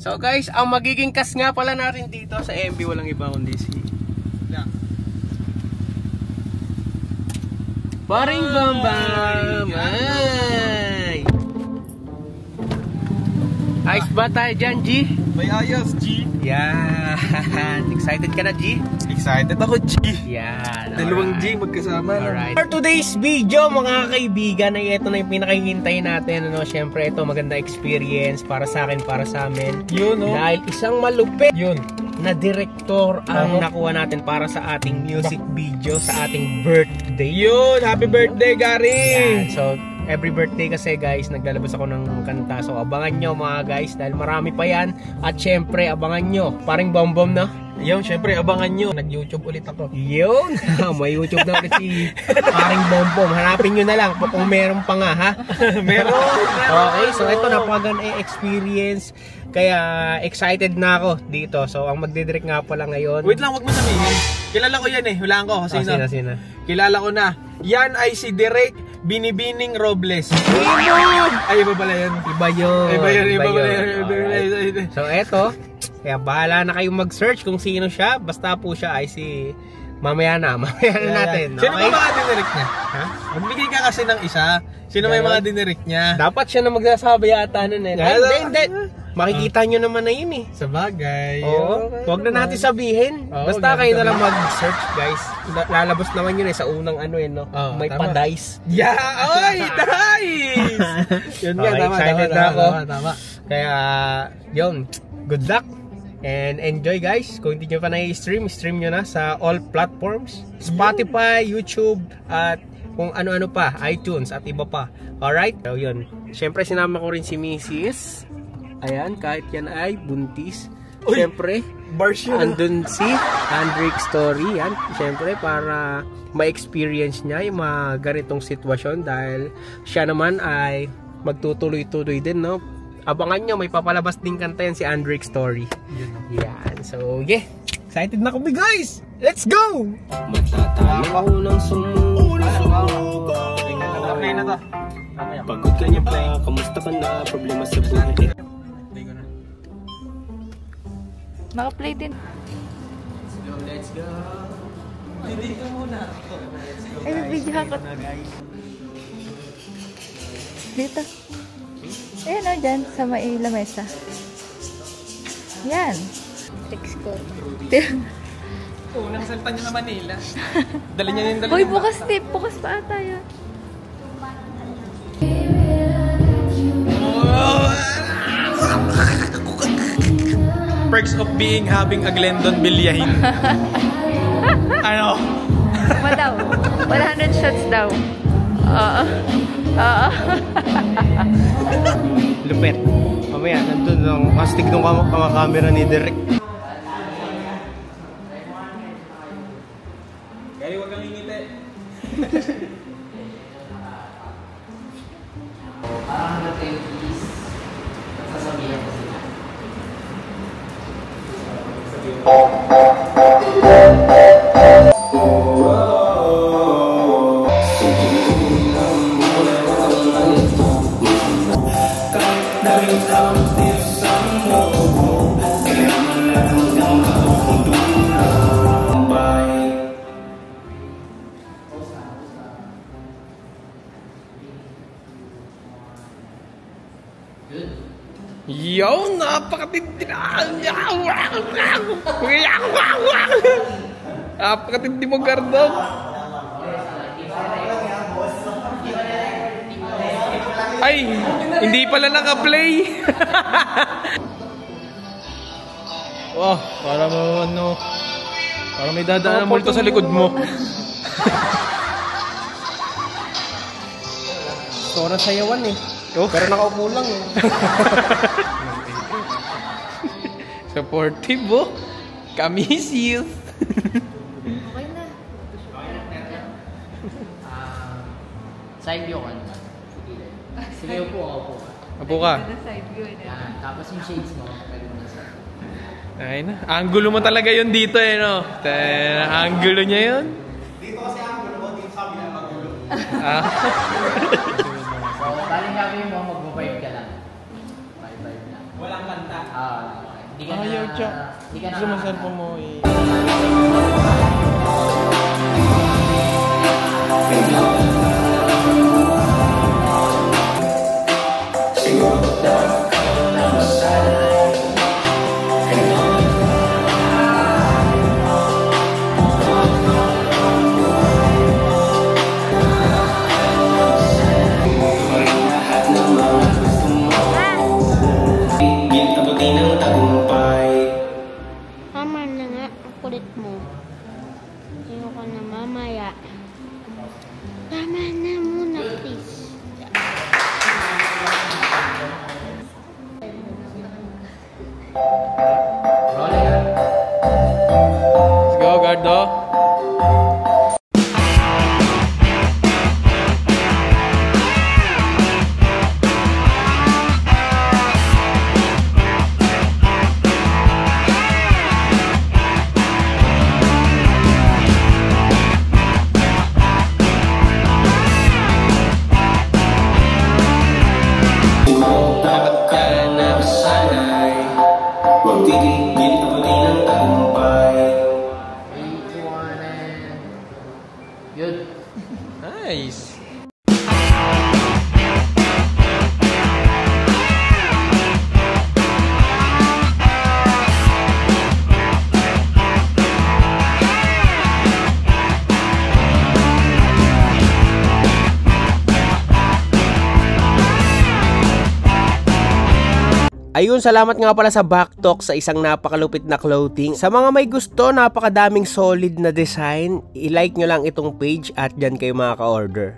So guys, ang magiging cast nga pala natin dito sa MB walang iba kundi si Paring Bambam! Ay! Ayos ba tayo dyan, G? May ayos, G. Yan! Excited ka na, G? Excited ako, G. Yan! Dalawang G magkasama. Alright. For today's video, mga kaibigan, ay ito na yung pinakahihintay natin. Ano? Siyempre, ito maganda experience para sa akin, para sa amin. Yun, no? Dahil isang malupit yun na director ang nakuha natin para sa ating music video sa ating birthday. Yun! Happy birthday, Gary! Yan. So, every birthday kasi guys, naglalabas ako ng kanta. So, abangan nyo mga guys dahil marami pa yan. At syempre, abangan nyo. Paring Bambam na. Yun, syempre, abangan nyo. Nag-YouTube ulit ako. Yun! May YouTube na ulit si Paring Bambam. Hanapin nyo na lang kung meron pa nga, ha? Meron! Okay, so ito napaganda experience. Kaya excited na ako dito. So, ang magdidirect nga pala ngayon. Wait lang, wag mo sabihin. Kilala ko yan eh. Hulaan ko. Sino? Sino? Kilala ko na. Yan ay si Direk Binibining Robles. Ay, iba pala yan. Iba yun. Iba pala yan. So, eto. Kaya bahala na kayong mag-search kung sino siya. Basta po siya ay si... Mamaya na natin. Sino ba mga dinirect niya? Ha? Magbigay ka kasi ng isa. Sino may mga dinirect niya? Dapat siya na magsasabi yata nun eh. Hindi. Makikita nyo naman na yun eh. Sa bagay. Oo. Huwag na natin sabihin. Basta kayo na lang mag-search guys. Lalabas naman yun eh sa unang ano eh no. May pa-dice. Yeah! Oy! Dice! Yun nga, tama. Excited na ako. Tama. Kaya, yun. Good luck. And enjoy guys. Kung hindi nyo pa na-stream, stream nyo na sa all platforms. Spotify, YouTube, at kung ano-ano pa, iTunes at iba pa. Alright? So yun. Siyempre sinama ko rin si Mrs. Ayan, kahit yan ay buntis. Siyempre, andun si Andrick Story. Yan. Siyempre, para ma-experience niya yung mga ganitong sitwasyon dahil siya naman ay magtutuloy-tuloy din, no? Abangan nyo, may papalabas din kanta yan si Andrick Story. Yan. So, yeah. Excited na kami guys! Let's go! Matatayo ng sumuko. Play na to. Pagod ka niya pa, kamusta ka na? Problema sa buhay. Naka-play din. Let's go! Hindi ka muna. Ay, bibigyan ako. Dito. Ayan o, dyan, sa may lamesa. Yan. Text ko. Nakasalta niyo na Manila. Dala niya yung dala. Uy, bukas pa ata yan. Perks of having a Glendon Bilyahin. Ano? Daw. 100 shots daw. Lupet. Mamaya, nandun ang astig ng kamera ni Derek. Gary, huwag kang ingiti. Parang na-20s, sasabihan ko sila. Yo, napakatindi na! Napakatindi mo, Gardong! Ay, hindi pala naka-play! Oh, para mo ano, para may dadaan ng multo sa likod mo. Sobrang sayawan eh. Oh. Pero nakaupo lang eh. Supportive oh. Kamis you. Okay na. Side view ka naman. Sige, upo ka, upo ka. Upo ka. Side view na. Yan. Tapos yung shades mo, pwede mo na sa... Ay na. Angulo mo talaga yun dito eh no. Angulo niya yun. Dito kasi angulo mo, dito sabi ng angulo. So, baling gagawin mo, mag-vibe ka lang. Vibe lang. Walang kanta. Hindi ka Ayaw, na... Chak. Hindi ka na... Gusto mo cellphone mo eh. Tama na nga, ang kulit mo. Ayoko na mamaya. Tama na muna, please. Rolling ha. Let's go, Gardo. Good. Nice. Ayun, salamat nga pala sa Backtalk sa isang napakalupit na clothing. Sa mga may gusto, napakadaming solid na design. I-like nyo lang itong page at dyan kayo makaka-order.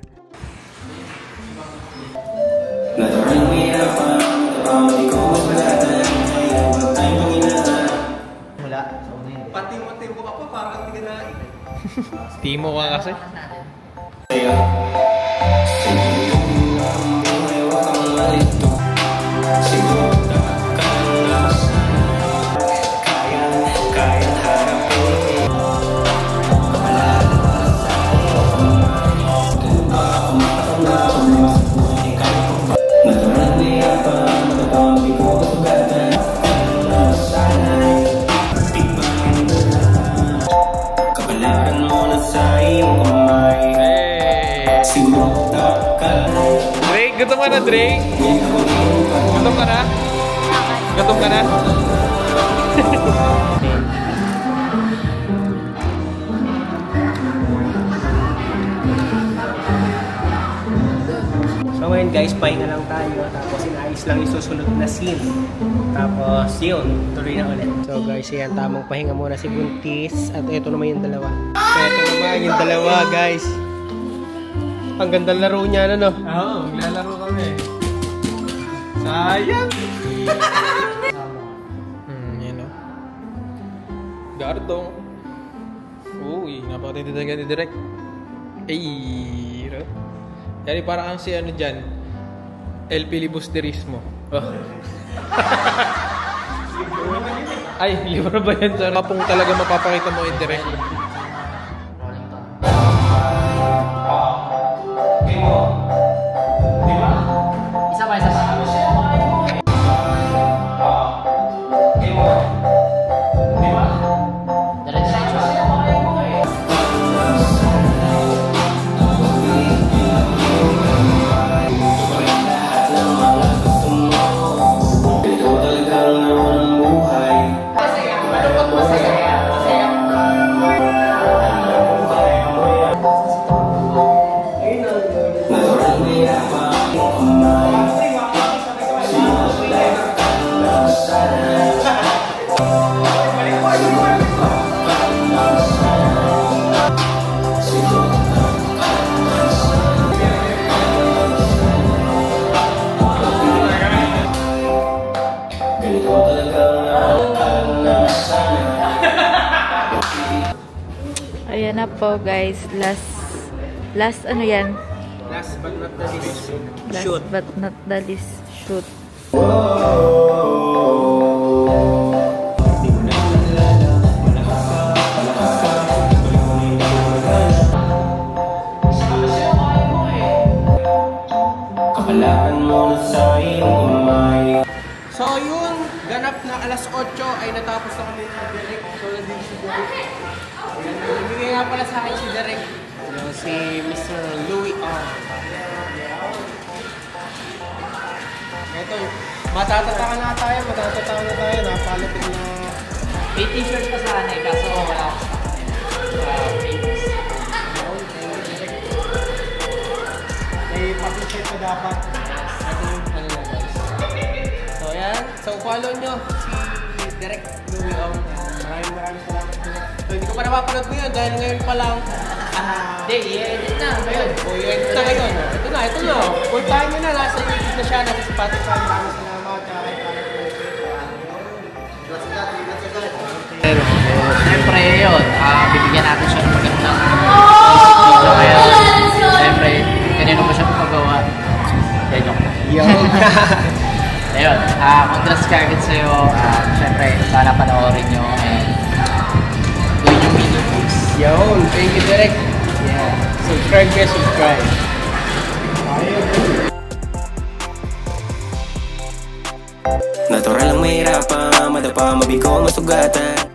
Wala. So, ano yun? Pati-pati mo ka pa, parang hindi ka na... Timo ka kasi. Drake, gutom ka na, Drake? Gutom ka na? Gutom ka na? So ngayon guys, pahinga lang tayo. Tapos inayos lang yung susunod na scene. Tapos yun, tuloy na ulit. So guys, yan, tamang pahinga muna si Buntis. At ito naman yung dalawa. Ito naman yung dalawa guys. Ang ganda laro niya, ano no? Oo, maglalaro kami. Sayang! Yan o. Gardong. Uy, napakatindi talaga ni Direk. Ay, Yari parang ang si ano dyan, El Filibusterismo. Oh. Ay, libro ba yan? Sa kapong talaga mapapakita mo indirect. Rolling to. Isa pa, isa pa. Ayan na po guys, last ano yan? Last but not the least, Last shoot. but not the least, shoot. So So yun, ganap na alas 8 ay natapos na kami ng Derek. So nandito si Derek. Nagbigay nga pala sa akin si Derek. Si Mr. Louis R. Ito, matatatakan na tayo. Napalapit na. May t-shirt pa sana eh, kaso wala ako sa May pag-shirt pa dapat. Ito yung ano na guys. So yan. So follow nyo si Derek Louis R. Maraming salamat Derek. So hindi ko pa napapanood mo yun dahil ngayon pa lang. Hindi, i-edit na. Ayun. O yun. Ito na ngayon. Ito na. Full time nyo na. Nasa YouTube na siya. Nasa Spotify. Maraming salamat. Pero, siyempre yun, bibigyan natin siya ng magandang video kaya, siyempre, kanino ba siya paggawa? Kaya joke na. Ayun, congrats ka agad sa'yo, siyempre, sana panoorin nyo, and gawin yung videos. Yun. Thank you, Derek. Yeah. Subscribe. Natural ang mahirapan, madapa, mabigo, masugatan.